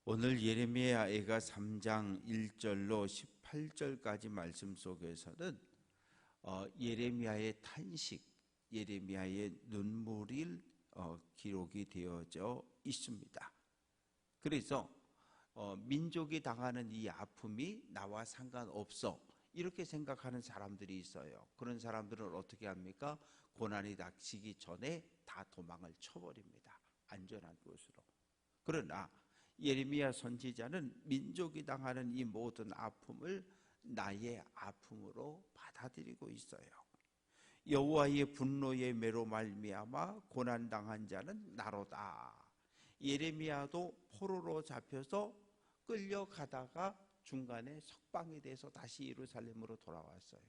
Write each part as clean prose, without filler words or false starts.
오늘 예레미야가 3장 1절로 18절까지 말씀 속에서는 예레미야의 탄식, 예레미야의 눈물이 기록이 되어져 있습니다. 그래서 민족이 당하는 이 아픔이 나와 상관없어 이렇게 생각하는 사람들이 있어요. 그런 사람들은 어떻게 합니까? 고난이 닥치기 전에 다 도망을 쳐버립니다. 안전한 곳으로. 그러나 예레미야 선지자는 민족이 당하는 이 모든 아픔을 나의 아픔으로 받아들이고 있어요. 여호와의 분노의 매로 말미암아 고난당한 자는 나로다. 예레미야도 포로로 잡혀서 끌려가다가 중간에 석방이 돼서 다시 예루살렘으로 돌아왔어요.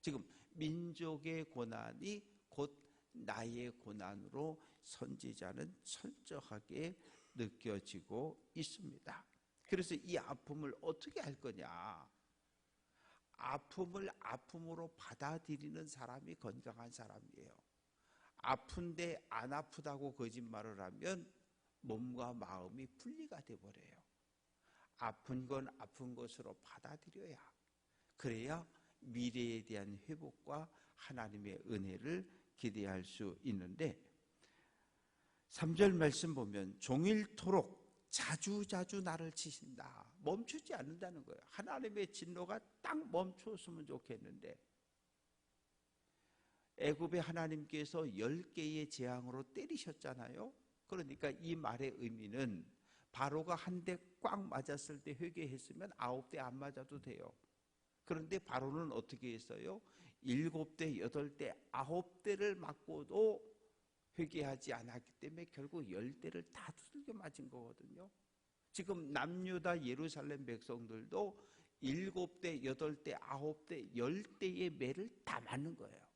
지금 민족의 고난이 곧 나의 고난으로 선지자는 철저하게 느껴지고 있습니다. 그래서 이 아픔을 어떻게 할 거냐? 아픔을 아픔으로 받아들이는 사람이 건강한 사람이에요. 아픈데 안 아프다고 거짓말을 하면 몸과 마음이 분리가 돼버려요. 아픈 건 아픈 것으로 받아들여야, 그래야 미래에 대한 회복과 하나님의 은혜를 기대할 수 있는데, 3절 말씀 보면 종일토록 자주자주 나를 치신다. 멈추지 않는다는 거예요. 하나님의 진노가 딱 멈췄으면 좋겠는데, 애굽의 하나님께서 10개의 재앙으로 때리셨잖아요. 그러니까 이 말의 의미는 바로가 한 대 꽉 맞았을 때 회개했으면 9대 안 맞아도 돼요. 그런데 바로는 어떻게 했어요? 7대, 8대, 9대를 맞고도 회개하지 않았기 때문에 결국 10대를 다 두들겨 맞은 거거든요. 지금 남유다 예루살렘 백성들도 7대, 8대, 9대, 10대의 매를 다 맞는 거예요.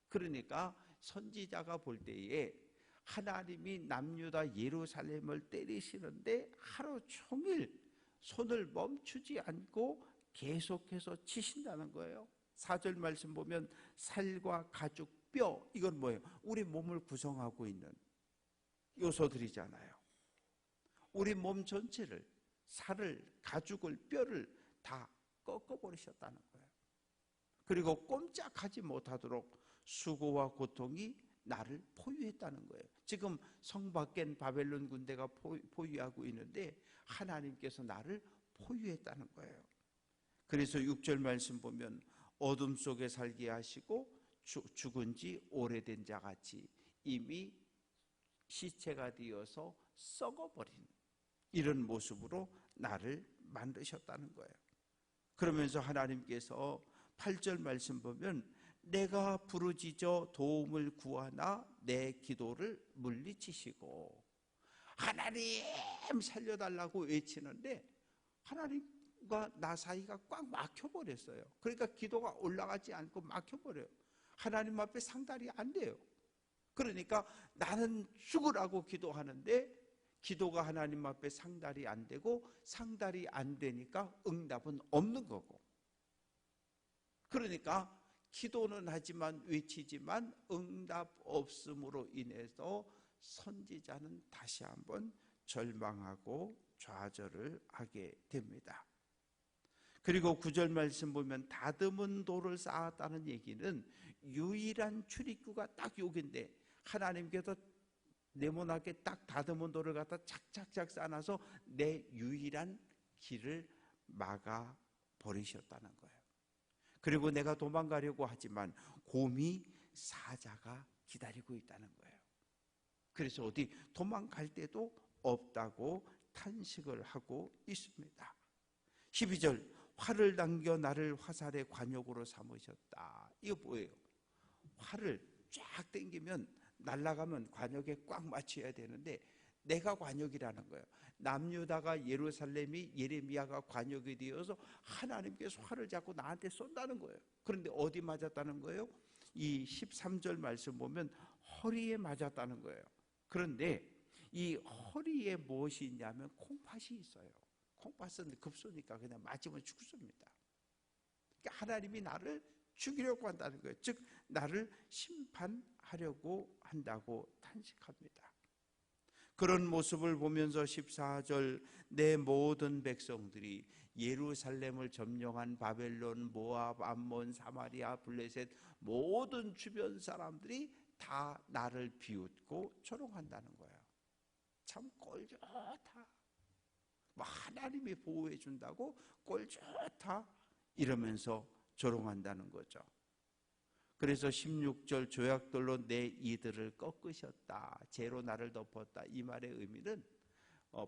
그러니까 선지자가 볼 때에 하나님이 남유다 예루살렘을 때리시는데 하루 종일 손을 멈추지 않고 계속해서 치신다는 거예요. 4절 말씀 보면 살과 가죽, 뼈, 이건 뭐예요? 우리 몸을 구성하고 있는 요소들이잖아요. 우리 몸 전체를, 살을, 가죽을, 뼈를 다 꺾어버리셨다는 거예요. 그리고 꼼짝하지 못하도록 수고와 고통이 나를 포위했다는 거예요. 지금 성 밖엔 바벨론 군대가 포위하고 있는데 하나님께서 나를 포위했다는 거예요. 그래서 6절 말씀 보면 어둠 속에 살게 하시고 죽은 지 오래된 자같이 이미 시체가 되어서 썩어버린 이런 모습으로 나를 만드셨다는 거예요. 그러면서 하나님께서 8절 말씀 보면 내가 부르짖어 도움을 구하나 내 기도를 물리치시고, 하나님 살려달라고 외치는데 하나님과 나 사이가 꽉 막혀버렸어요. 그러니까 기도가 올라가지 않고 막혀버려요. 하나님 앞에 상달이 안 돼요. 그러니까 나는 죽으라고 기도하는데 기도가 하나님 앞에 상달이 안 되고, 상달이 안 되니까 응답은 없는 거고, 그러니까 기도는 하지만 외치지만 응답 없음으로 인해서 선지자는 다시 한번 절망하고 좌절을 하게 됩니다. 그리고 9절 말씀 보면 다듬은 돌을 쌓았다는 얘기는 유일한 출입구가 딱 여기인데 하나님께서 네모나게 딱 다듬은 돌을 갖다 착착착 쌓아놔서 내 유일한 길을 막아 버리셨다는 거예요. 그리고 내가 도망가려고 하지만 곰이 사자가 기다리고 있다는 거예요. 그래서 어디 도망갈 데도 없다고 탄식을 하고 있습니다. 12절 활을 당겨 나를 화살의 관역으로 삼으셨다. 이거 뭐예요? 활을 쫙 당기면 날아가면 관역에 꽉 맞춰야 되는데 내가 관역이라는 거예요. 남유다가 예루살렘이 예레미야가 관역이 되어서 하나님께서 활을 잡고 나한테 쏜다는 거예요. 그런데 어디 맞았다는 거예요? 이 13절 말씀 보면 허리에 맞았다는 거예요. 그런데 이 허리에 무엇이 있냐면 콩팥이 있어요. 콩팥은 급소니까 그냥 맞으면 죽습니다. 그러니까 하나님이 나를 죽이려고 한다는 거예요. 즉 나를 심판하려고 한다고 탄식합니다. 그런 모습을 보면서 14절 내 모든 백성들이 예루살렘을 점령한 바벨론, 모압, 암몬, 사마리아, 블레셋 모든 주변 사람들이 다 나를 비웃고 조롱한다는 거예요. 참 꼴좋다. 하나님이 보호해 준다고 꼴좋다 이러면서 조롱한다는 거죠. 그래서 16절 조약돌로 내 이들을 꺾으셨다, 재로 나를 덮었다. 이 말의 의미는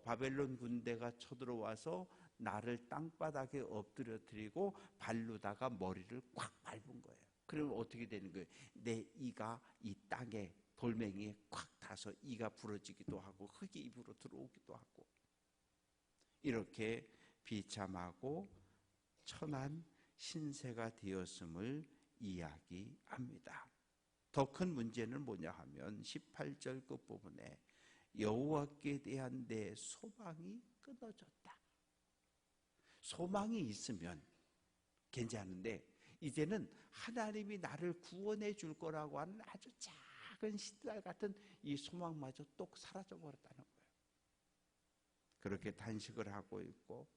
바벨론 군대가 쳐들어와서 나를 땅바닥에 엎드려뜨리고 발로다가 머리를 꽉 밟은 거예요. 그러면 어떻게 되는 거예요? 내 이가 이 땅에 돌멩이에 꽉 타서 이가 부러지기도 하고 흙이 입으로 들어오기도 하고, 이렇게 비참하고 천한 신세가 되었음을 이야기합니다. 더 큰 문제는 뭐냐 하면 18절 끝부분에 여호와께 대한 내 소망이 끊어졌다. 소망이 있으면 괜찮은데 이제는 하나님이 나를 구원해 줄 거라고 하는 아주 작은 신랄 같은 이 소망마저 똑 사라져 버렸다는 거예요. 그렇게 단식을 하고 있고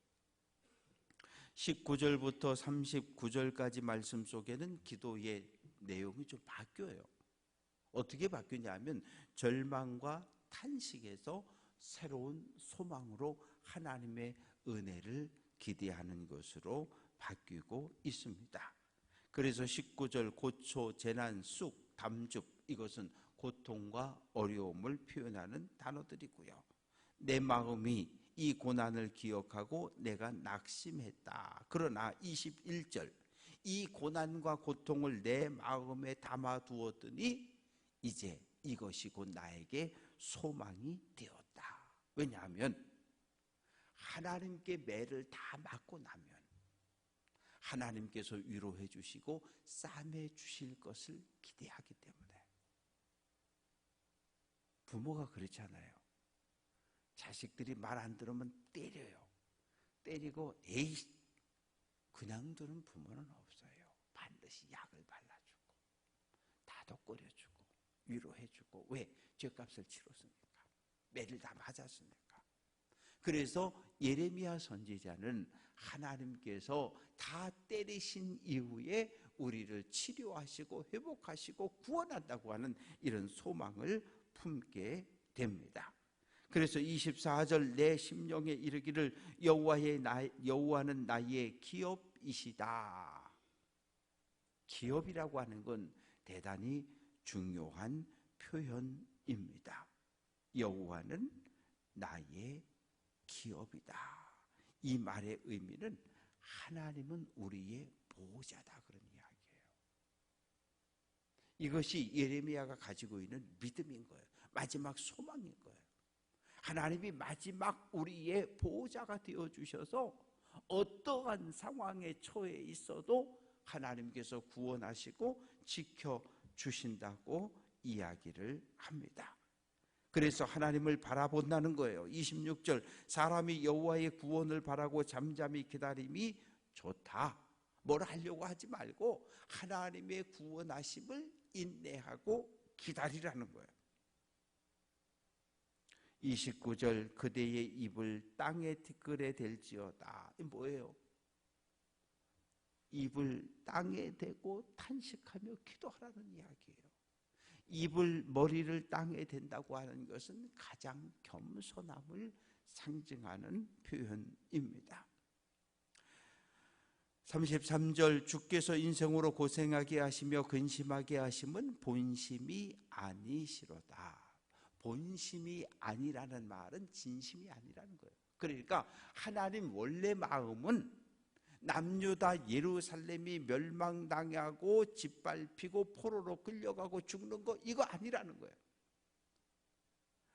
19절부터 39절까지 말씀 속에는 기도의 내용이 좀 바뀌어요. 어떻게 바뀌냐면 절망과 탄식에서 새로운 소망으로 하나님의 은혜를 기대하는 것으로 바뀌고 있습니다. 그래서 19절 고초, 재난, 쑥, 담즙, 이것은 고통과 어려움을 표현하는 단어들이고요. 내 마음이 이 고난을 기억하고 내가 낙심했다. 그러나 21절 이 고난과 고통을 내 마음에 담아두었더니 이제 이것이 곧 나에게 소망이 되었다. 왜냐하면 하나님께 매를 다 맞고 나면 하나님께서 위로해 주시고 싸매 주실 것을 기대하기 때문에. 부모가 그렇잖아요. 자식들이 말 안 들으면 때려요. 때리고 에이 그냥 두는 부모는 없어요. 반드시 약을 발라주고 다독거려주고 위로해주고. 왜? 죄값을 치렀으니까. 매를 다 맞았으니까. 그래서 예레미야 선지자는 하나님께서 다 때리신 이후에 우리를 치료하시고 회복하시고 구원한다고 하는 이런 소망을 품게 됩니다. 그래서 24절 내 심령에 이르기를 여호와는 나의 기업이시다. 기업이라고 하는 건 대단히 중요한 표현입니다. 여호와는 나의 기업이다. 이 말의 의미는 하나님은 우리의 보호자다, 그런 이야기예요. 이것이 예레미야가 가지고 있는 믿음인 거예요. 마지막 소망인 거예요. 하나님이 마지막 우리의 보호자가 되어주셔서 어떠한 상황에 처해 있어도 하나님께서 구원하시고 지켜주신다고 이야기를 합니다. 그래서 하나님을 바라본다는 거예요. 26절 사람이 여호와의 구원을 바라고 잠잠히 기다림이 좋다. 뭘 하려고 하지 말고 하나님의 구원하심을 인내하고 기다리라는 거예요. 29절 그대의 입을 땅에 티끌에 댈지어다. 이 뭐예요? 입을 땅에 대고 탄식하며 기도하라는 이야기예요. 입을 머리를 땅에 댄다고 하는 것은 가장 겸손함을 상징하는 표현입니다. 33절 주께서 인생으로 고생하게 하시며 근심하게 하심은 본심이 아니시로다. 본심이 아니라는 말은 진심이 아니라는 거예요. 그러니까 하나님 원래 마음은 남유다 예루살렘이 멸망당하고 짓밟히고 포로로 끌려가고 죽는 거 이거 아니라는 거예요.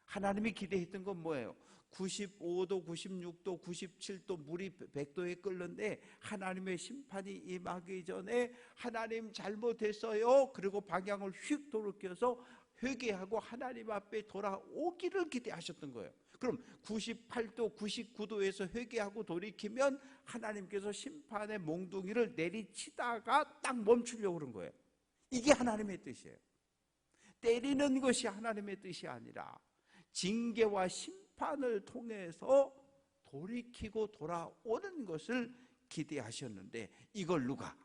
하나님이 기대했던 건 뭐예요? 95도, 96도, 97도 물이 100도에 끓는데 하나님의 심판이 임하기 전에 하나님 잘못했어요. 그리고 방향을 휙 돌이켜서 회개하고 하나님 앞에 돌아오기를 기대하셨던 거예요. 그럼 98도, 99도에서 회개하고 돌이키면 하나님께서 심판의 몽둥이를 내리치다가 딱 멈추려고 그런 거예요. 이게 하나님의 뜻이에요. 때리는 것이 하나님의 뜻이 아니라 징계와 심판을 통해서 돌이키고 돌아오는 것을 기대하셨는데, 이걸 누가?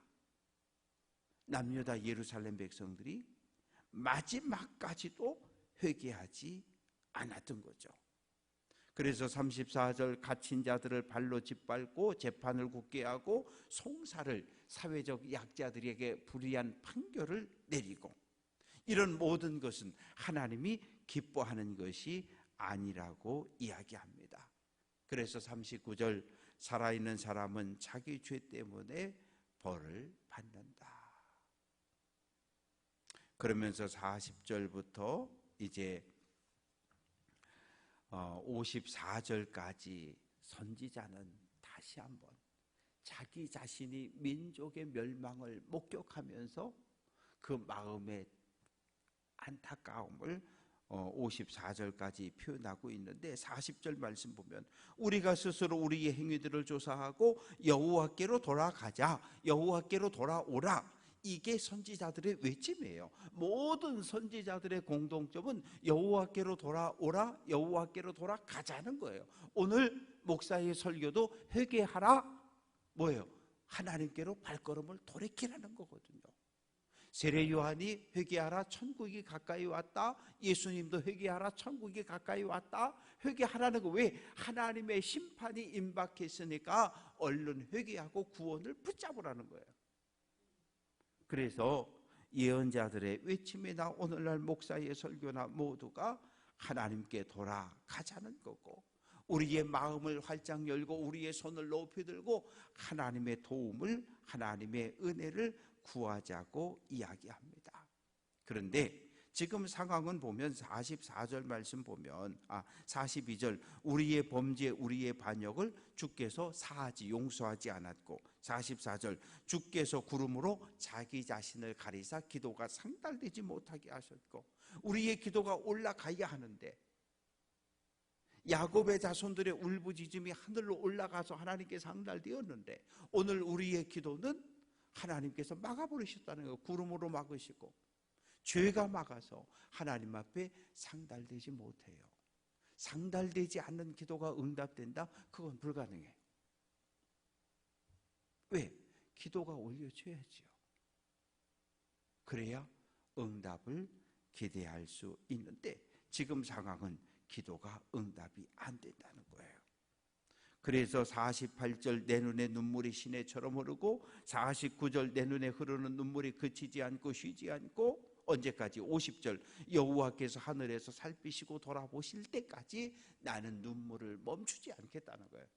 남유다 예루살렘 백성들이 마지막까지도 회개하지 않았던 거죠. 그래서 34절, 갇힌 자들을 발로 짓밟고 재판을 굳게 하고 송사를, 사회적 약자들에게 불의한 판결을 내리고, 이런 모든 것은 하나님이 기뻐하는 것이 아니라고 이야기합니다. 그래서 39절, 살아있는 사람은 자기 죄 때문에 벌을 받는다. 그러면서 40절부터 이제 54절까지 선지자는 다시 한번 자기 자신이 민족의 멸망을 목격하면서 그 마음의 안타까움을 54절까지 표현하고 있는데, 40절 말씀 보면 우리가 스스로 우리의 행위들을 조사하고 여호와께로 돌아가자, 여호와께로 돌아오라, 이게 선지자들의 외침이에요. 모든 선지자들의 공통점은 여호와께로 돌아오라, 여호와께로 돌아가자는 거예요. 오늘 목사의 설교도 회개하라, 뭐예요? 하나님께로 발걸음을 돌이키라는 거거든요. 세례 요한이 회개하라, 천국이 가까이 왔다. 예수님도 회개하라, 천국이 가까이 왔다. 회개하라는 거, 왜? 하나님의 심판이 임박했으니까 얼른 회개하고 구원을 붙잡으라는 거예요. 그래서 예언자들의 외침이나 오늘날 목사의 설교나 모두가 하나님께 돌아가자는 거고, 우리의 마음을 활짝 열고 우리의 손을 높이 들고 하나님의 도움을, 하나님의 은혜를 구하자고 이야기합니다. 그런데 지금 상황은 보면 44절 말씀 보면 42절, 우리의 범죄 우리의 반역을 주께서 사하지 용서하지 않았고, 44절, 주께서 구름으로 자기 자신을 가리사 기도가 상달되지 못하게 하셨고, 우리의 기도가 올라가야 하는데 야곱의 자손들의 울부짖음이 하늘로 올라가서 하나님께 상달되었는데, 오늘 우리의 기도는 하나님께서 막아버리셨다는 거예요. 구름으로 막으시고 죄가 막아서 하나님 앞에 상달되지 못해요. 상달되지 않는 기도가 응답된다? 그건 불가능해요. 왜? 기도가 올려져야지요. 그래야 응답을 기대할 수 있는데, 지금 상황은 기도가 응답이 안 된다는 거예요. 그래서 48절, 내 눈에 눈물이 시내처럼 흐르고, 49절, 내 눈에 흐르는 눈물이 그치지 않고 쉬지 않고, 언제까지? 50절, 여호와께서 하늘에서 살피시고 돌아보실 때까지 나는 눈물을 멈추지 않겠다는 거예요.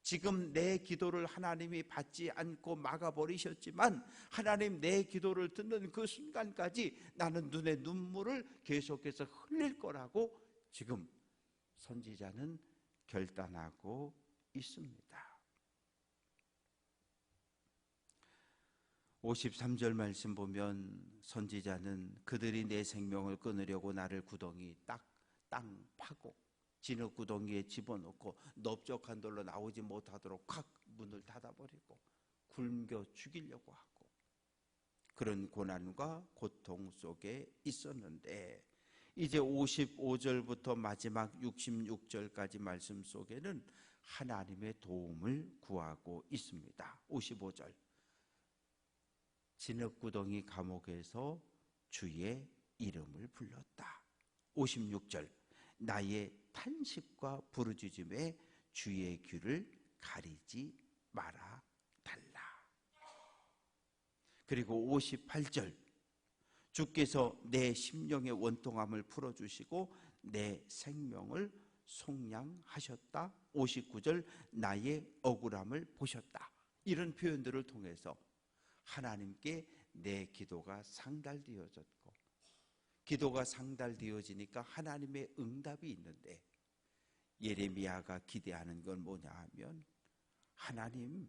지금 내 기도를 하나님이 받지 않고 막아버리셨지만, 하나님 내 기도를 듣는 그 순간까지 나는 눈에 눈물을 계속해서 흘릴 거라고 지금 선지자는 결단하고 있습니다. 53절 말씀 보면 선지자는 그들이 내 생명을 끊으려고 나를 구덩이 땅 파고 진흙 구덩이에 집어넣고 넓적한 돌로 나오지 못하도록 콱 문을 닫아버리고 굶겨 죽이려고 하고, 그런 고난과 고통 속에 있었는데, 이제 55절부터 마지막 66절까지 말씀 속에는 하나님의 도움을 구하고 있습니다. 55절, 진흙구덩이 감옥에서 주의 이름을 불렀다. 56절, 나의 탄식과 부르짖음에 주의 귀를 가리지 말아 달라. 그리고 58절, 주께서 내 심령의 원통함을 풀어주시고 내 생명을 속량하셨다. 59절, 나의 억울함을 보셨다. 이런 표현들을 통해서 하나님께 내 기도가 상달되어졌고, 기도가 상달되어지니까 하나님의 응답이 있는데, 예레미야가 기대하는 건 뭐냐 하면, 하나님의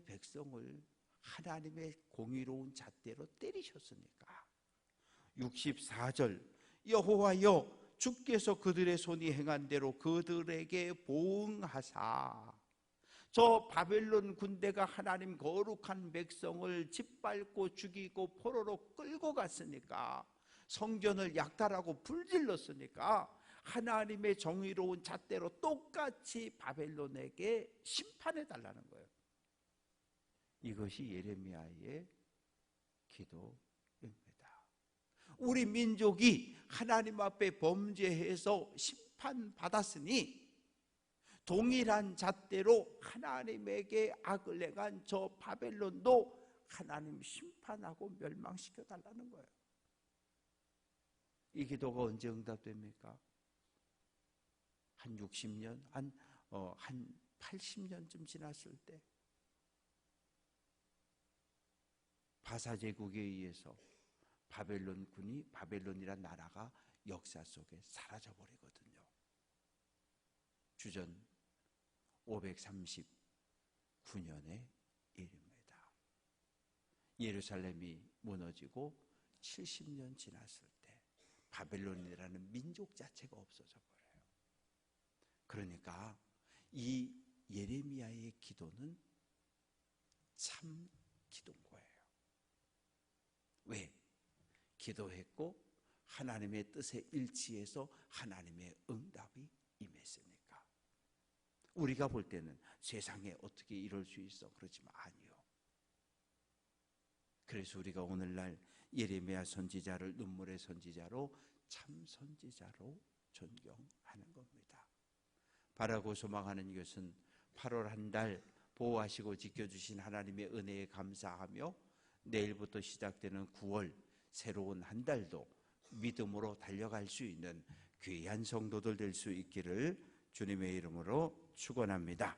백성을 하나님의 공의로운 잣대로 때리셨으니까. 64절, 여호와여 주께서 그들의 손이 행한 대로 그들에게 보응하사, 저 바벨론 군대가 하나님 거룩한 백성을 짓밟고 죽이고 포로로 끌고 갔으니까 성전을 약탈하고 불질렀으니까 하나님의 정의로운 잣대로 똑같이 바벨론에게 심판해 달라는 거예요. 이것이 예레미야의 기도입니다. 우리 민족이 하나님 앞에 범죄해서 심판받았으니 동일한 잣대로 하나님에게 악을 행한 저 바벨론도 하나님 심판하고 멸망시켜 달라는 거예요. 이 기도가 언제 응답됩니까? 한 60년, 한 80년쯤 지났을 때 바사 제국에 의해서 바벨론이란 나라가 역사 속에 사라져 버리거든요. 주전 539년의 일입니다. 예루살렘이 무너지고 70년 지났을 때 바벨론이라는 민족 자체가 없어져 버려요. 그러니까 이 예레미야의 기도는 참 기도인 거예요. 왜? 기도했고 하나님의 뜻에 일치해서 하나님의 응답이 임했으니까. 우리가 볼 때는 세상에 어떻게 이럴 수 있어? 그렇지만 아니요. 그래서 우리가 오늘날 예레미야 선지자를 눈물의 선지자로 참 선지자로 존경하는 겁니다. 바라고 소망하는 것은 8월 한 달 보호하시고 지켜주신 하나님의 은혜에 감사하며 내일부터 시작되는 9월 새로운 한 달도 믿음으로 달려갈 수 있는 귀한 성도들 될 수 있기를 주님의 이름으로 축원합니다.